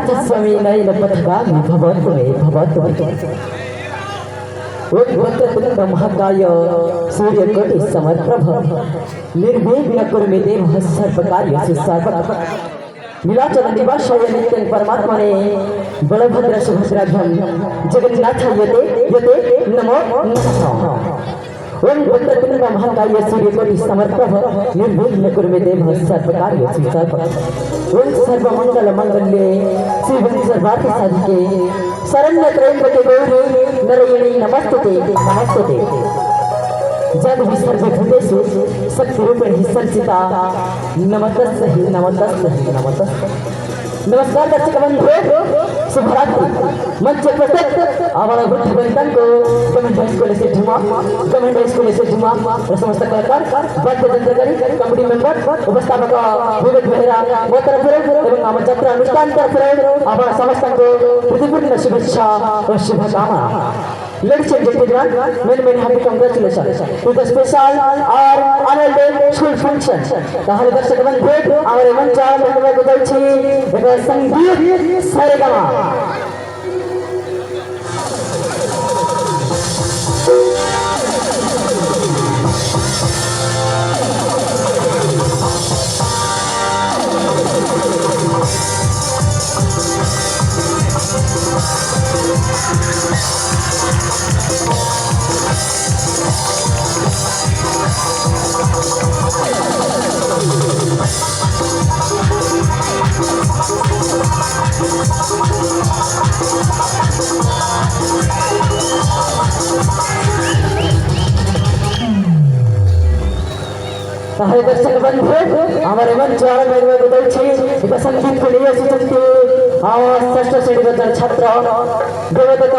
नाथ स्वामी नयन पथगामी भवतु भवतु ओम वक्रतुंड महाकाय सूर्यकोटि समप्रभ निर्विघ्नं कुरु मे देव सर्वकार्येषु सर्वदा नीलाचल निवासाय नित्यं परमात्मने बलभद्र सुभद्राभ्यां जगन्नाथ यते नमो नमः ओम वक्रतुंड महाकाय सूर्यकोटि समप्रभ निर्विघ्नं कुरु मे देव सर्वकार्येषु सर्वदा ओम सर्वमंगल मंगल्ये शिवे सर्वार्थ साधिके शरण्य त्र्यंबके गौरी नारायणी नमस्तुते नमस्तुते जब सर्वभूतेषु शक्तिरूपेण संचिता नमस्तस्यै नमस्तस्यै नमस्तस्यै नमस्कार दर्शक बंधु शुभरात्रि मंच पर आवाज वृद्ध बंधन को गवर्नमेंट स्कूल से झुमा समस्त कलाकार वाद्य यंत्रकारी कमिटी मेंबर उपस्थापक विवेक बेहरा मोहतरम एवं आम जात्रा अनुष्ठान तरफ आवाज समस्त को हृदयपूर्ण शुभेच्छा और शुभकामना Ladies and gentlemen, many happy congratulations to the special or annual day school function. তাহলে দর্শক বন্ধু আমার মঞ্চ ধন্যবাদ বলছি এবার সঙ্গীত সারেগামা তাহলে দর্শক বন্ধু আমার মঞ্চ ধন্যবাদ বলছি এবার সঙ্গীত को নিয়ে এসেছেন আমার ষষ্ঠ শ্রেণীর ছাত্র দেবদত্ত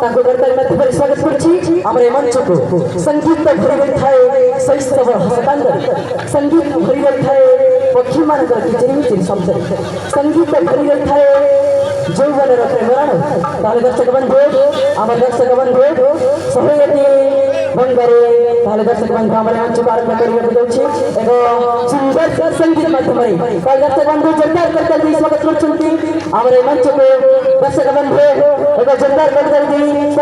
তাকে কর্তব্য মধ্যে স্বাগত করছি আমার মঞ্চକୁ সঙ্গীত ভরি ରହିଥାଏ শৈশব হস্তান্তর সঙ্গীত ভরি ରହିଥାଏ পক্ষী ମାନଙ୍କର କିଚିରିମିଚିରି ଶବ୍ଦରେ ସଙ୍ଗୀତ ଭରି ରହିଥାଏ ଯୌବନର ପ୍ରେମରାଣ ତାହେଲେ ଦର୍ଶକ ବନ୍ଧୁ ଆମ ଦର୍ଶକ ବନ୍ଧୁ ସହୟତି ବଙ୍ଗରେ ତାହେଲେ ଦର୍ଶକ ବନ୍ଧୁ ଆମର ମଞ୍ଚକୁ ଆରମ୍ଭ କରିବାକୁ ଯାଉଛି ଏବଂ ସୁନ୍ଦର ସଙ୍ଗୀତ ମାଧ୍ୟମରେ ତାହେଲେ ଦର୍ଶକ ବନ୍ଧୁ ଜୋରଦାର କରିଥାନ୍ତି ସ୍ୱାଗତ କରୁଛନ୍ତି ଆମର ମଞ୍ଚକୁ ଦର୍ଶକ ବନ୍ଧୁ ଏକ ଜୋରଦାର କରିଥାନ୍ତି।